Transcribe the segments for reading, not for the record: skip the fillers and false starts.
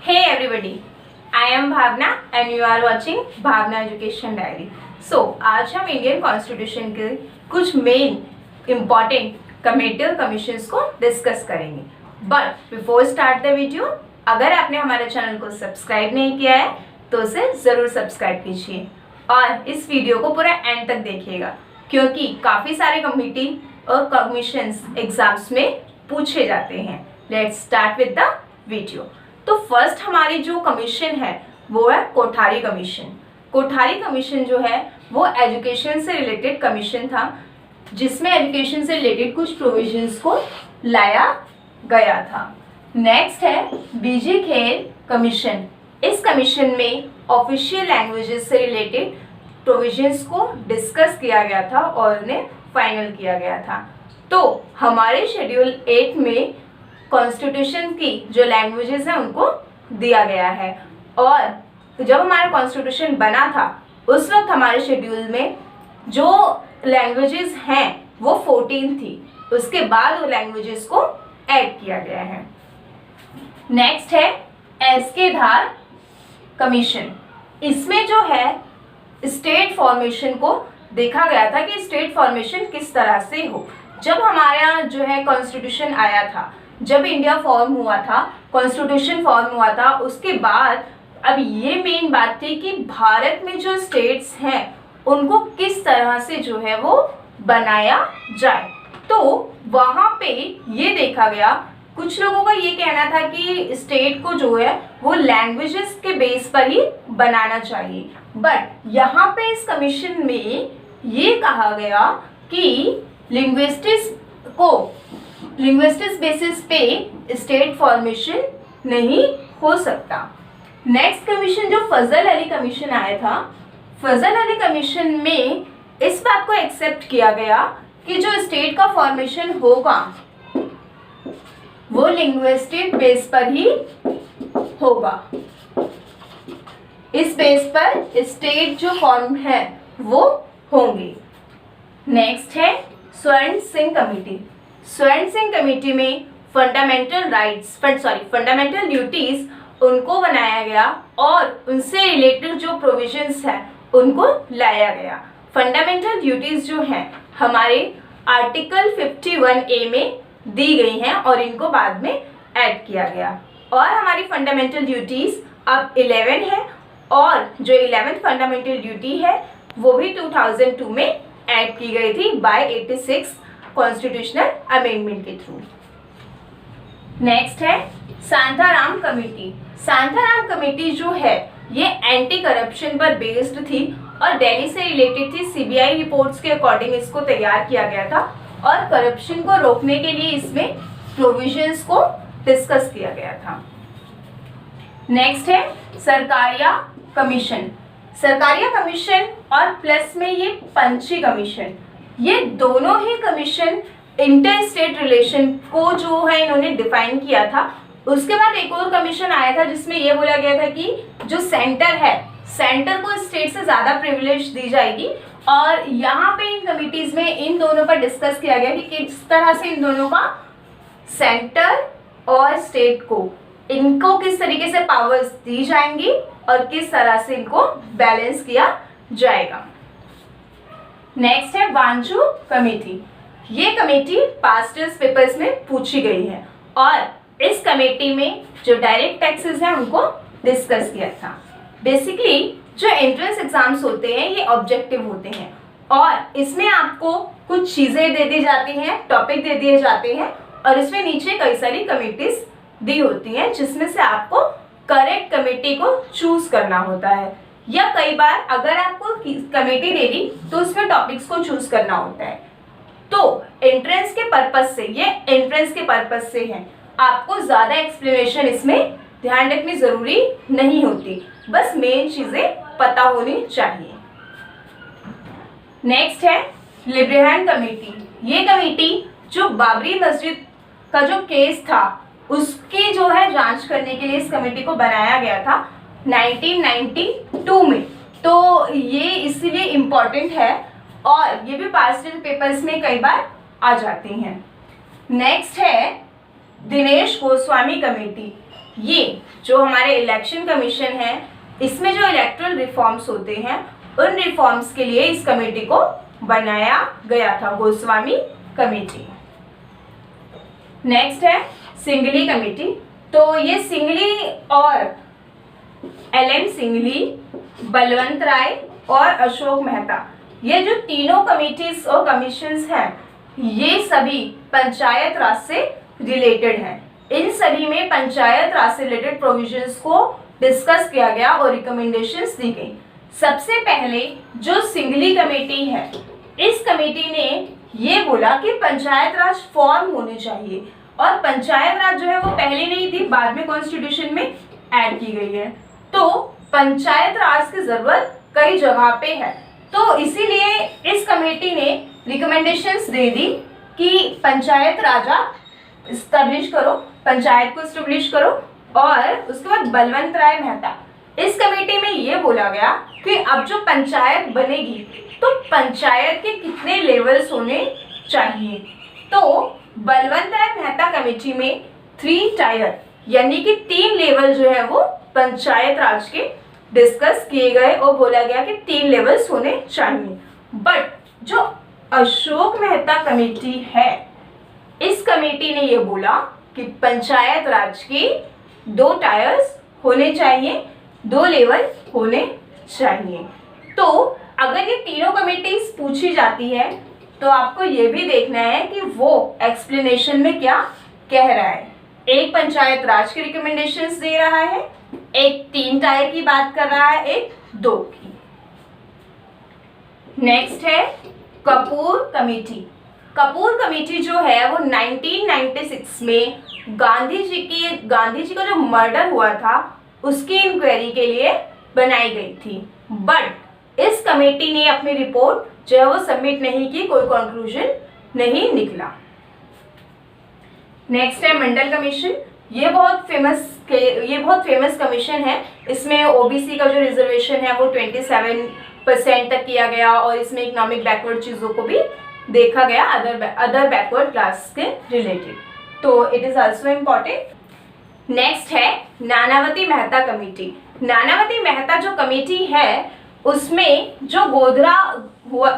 Hey everybody, I am Bhavna and you are watching Bhavna Education Diary. So आज हम Indian constitution के कुछ main important committee और commissions को discuss करेंगे. But before start the video, अगर आपने हमारे चैनल को सब्सक्राइब नहीं किया है तो उसे ज़रूर सब्सक्राइब कीजिए और इस वीडियो को पूरा एंड तक देखिएगा, क्योंकि काफ़ी सारे कमेटी और कमीशंस एग्जाम्स में पूछे जाते हैं. Let's start with the video. तो फर्स्ट हमारी जो कमीशन है वो है कोठारी कमीशन. कोठारी कमीशन जो है वो एजुकेशन से रिलेटेड कमीशन था, जिसमें एजुकेशन से रिलेटेड कुछ प्रोविजंस को लाया गया था. नेक्स्ट है बीजी खेर कमीशन. इस कमीशन में ऑफिशियल लैंग्वेजेस से रिलेटेड प्रोविजंस को डिस्कस किया गया था और उन्हें फाइनल किया गया था. तो हमारे शेड्यूल 8 में कॉन्स्टिट्यूशन की जो लैंग्वेजेस हैं उनको दिया गया है, और जब हमारा कॉन्स्टिट्यूशन बना था उस वक्त हमारे शेड्यूल में जो लैंग्वेजेस हैं वो 14 थी. उसके बाद वो लैंग्वेजेस को ऐड किया गया है. नेक्स्ट है एस.के. धार कमीशन. इसमें जो है स्टेट फॉर्मेशन को देखा गया था कि स्टेट फॉर्मेशन किस तरह से हो. जब हमारा जो है कॉन्स्टिट्यूशन आया था, जब इंडिया फॉर्म हुआ था, कॉन्स्टिट्यूशन फॉर्म हुआ था, उसके बाद अब ये मेन बात थी कि भारत में जो स्टेट्स हैं उनको किस तरह से जो है वो बनाया जाए. तो वहाँ पे ये देखा गया, कुछ लोगों का ये कहना था कि स्टेट को जो है वो लैंग्वेजेस के बेस पर ही बनाना चाहिए. बट यहाँ पे इस कमीशन में ये कहा गया कि लिंग्विस्टिक्स बेसिस पे स्टेट फॉर्मेशन नहीं हो सकता. नेक्स्ट कमीशन जो फजल अली कमीशन आया था, फजल अली कमीशन में इस बात को एक्सेप्ट किया गया कि जो स्टेट का फॉर्मेशन होगा वो लिंग्विस्टिक बेस पर ही होगा. इस बेस पर स्टेट जो फॉर्म है वो होंगे. नेक्स्ट है स्वर्ण सिंह कमेटी. स्वर्ण सिंह कमेटी में फंडामेंटल ड्यूटीज उनको बनाया गया और उनसे रिलेटेड जो प्रोविजंस है उनको लाया गया. फंडामेंटल ड्यूटीज जो हैं हमारे आर्टिकल 51A में दी गई हैं और इनको बाद में ऐड किया गया. और हमारी फंडामेंटल ड्यूटीज अब 11 है, और जो 11th फंडामेंटल ड्यूटी है वो भी 2002 में ऐड की गई थी बाय 86 कॉन्स्टिट्यूशनल अमेंडमेंट के थ्रू. नेक्स्ट है शांताराम कमेटी. शांताराम कमेटी जो है ये एंटी करप्शन पर बेस्ड थी और दिल्ली से रिलेटेड थी. सीबीआई रिपोर्ट्स के अकॉर्डिंग इसको तैयार किया गया था और करप्शन को रोकने के लिए इसमें प्रोविजंस को डिस्कस किया गया था. नेक्स्ट है सरकारिया कमीशन. सरकारिया कमीशन और प्लस में ये पंची कमीशन, ये दोनों ही कमीशन इंटर स्टेट रिलेशन को जो है इन्होंने डिफाइन किया था. उसके बाद एक और कमीशन आया था जिसमें यह बोला गया था कि जो सेंटर है, सेंटर को स्टेट से ज़्यादा प्रिविलेज दी जाएगी. और यहाँ पे इन कमिटीज में इन दोनों पर डिस्कस किया गया कि किस तरह से इन दोनों का, सेंटर और स्टेट को, इनको किस तरीके से पावर्स दी जाएंगी और किस तरह से इनको बैलेंस किया जाएगा. नेक्स्ट है वांचू कमेटी. ये कमेटी पास्ट पेपर्स में पूछी गई है और इस कमेटी में जो डायरेक्ट टैक्सेस हैं उनको डिस्कस किया था. बेसिकली जो एंट्रेंस एग्जाम्स होते हैं ये ऑब्जेक्टिव होते हैं और इसमें आपको कुछ चीज़ें दे दी जाती हैं, टॉपिक दे दिए जाते हैं और इसमें नीचे कई सारी कमिटीज दी होती हैं जिसमें से आपको करेक्ट कमेटी को चूज करना होता है, या कई बार अगर आपको कमेटी दे दी तो उसमें टॉपिक्स को चूज करना होता है. तो एंट्रेंस के पर्पस से, ये एंट्रेंस के पर्पस से है, आपको ज़्यादा एक्सप्लेनेशन इसमें ध्यान रखनी ज़रूरी नहीं होती, बस मेन चीज़ें पता होनी चाहिए. नेक्स्ट है लिब्रेहान कमेटी. ये कमेटी जो बाबरी मस्जिद का जो केस था उसकी जो है जांच करने के लिए इस कमेटी को बनाया गया था 1992 में. तो ये इसलिए इम्पॉर्टेंट है और ये भी पास्ट पेपर्स में कई बार आ जाती हैं. नेक्स्ट है दिनेश गोस्वामी कमेटी. ये जो हमारे इलेक्शन कमीशन है, इसमें जो इलेक्टोरल रिफॉर्म्स होते हैं उन रिफॉर्म्स के लिए इस कमेटी को बनाया गया था, गोस्वामी कमेटी। नेक्स्ट है सिंगली कमेटी। तो ये सिंगली और LM सिंगली, बलवंत राय और अशोक मेहता, ये जो तीनों कमिटीज और कमीशंस हैं ये सभी पंचायत राज से रिलेटेड हैं। इन सभी में पंचायत राज से रिलेटेड प्रोविजंस को डिस्कस किया गया और रिकमेंडेशंस दी गई। सबसे पहले जो सिंगली कमेटी है, इस कमेटी ने ये बोला कि पंचायत राज फॉर्म होने चाहिए, और पंचायत राज जो है वो पहले नहीं थी, बाद में कॉन्स्टिट्यूशन में ऐड की गई है। तो पंचायत राज की जरूरत कई जगह पे है, तो इसीलिए इस कमेटी ने रिकमेंडेशंस दे दी कि पंचायत राजा इस्टेब्लिश करो, पंचायत को इस्टेब्लिश करो। और उसके बाद बलवंत राय मेहता, इस कमेटी में ये बोला गया कि अब जो पंचायत बनेगी तो पंचायत के कितने लेवल्स होने चाहिए। तो बलवंत राय मेहता कमेटी में 3 टायर यानी कि 3 लेवल जो है वो पंचायत राज के डिस्कस किए गए और बोला गया कि 3 लेवल्स होने चाहिए। बट जो अशोक मेहता कमेटी है, इस कमेटी ने ये बोला कि पंचायत राज के 2 टायर्स होने चाहिए, 2 लेवल होने चाहिए। तो अगर ये तीनों कमेटीज पूछी जाती है तो आपको ये भी देखना है कि वो एक्सप्लेनेशन में क्या कह रहा है। एक पंचायत राज के रिकमेंडेशंस दे रहा है, एक 3 टायर की बात कर रहा है, एक 2 की। नेक्स्ट है कपूर कमेटी। कपूर कमेटी जो है वो 1996 में गांधी जी का जो मर्डर हुआ था उसकी इंक्वायरी के लिए बनाई गई थी। बट इस कमेटी ने अपनी रिपोर्ट जो है वो सबमिट नहीं की, कोई कंक्लूजन नहीं निकला। नेक्स्ट है मंडल कमीशन। ये बहुत फेमस कमीशन है। इसमें ओबीसी का जो रिजर्वेशन है वो 27% तक किया गया और इसमें इकोनॉमिक बैकवर्ड चीज़ों को भी देखा गया, अदर बैकवर्ड क्लास के रिलेटेड, तो it is also important. Next है नानावती मेहता कमेटी। नानावती मेहता जो कमेटी है उसमें जो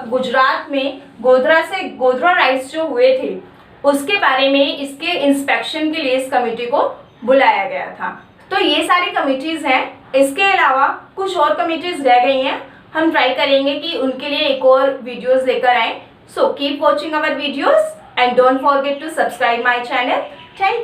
गुजरात में गोधरा राइट्स जो हुए थे उसके बारे में इसके इंस्पेक्शन के लिए इस कमेटी को बुलाया गया था। तो ये सारी कमिटीज हैं। इसके अलावा कुछ और कमिटीज रह गई हैं, हम ट्राई करेंगे कि उनके लिए एक और वीडियोस लेकर आएं। So keep watching our videos and don't forget to subscribe my channel. Thank you.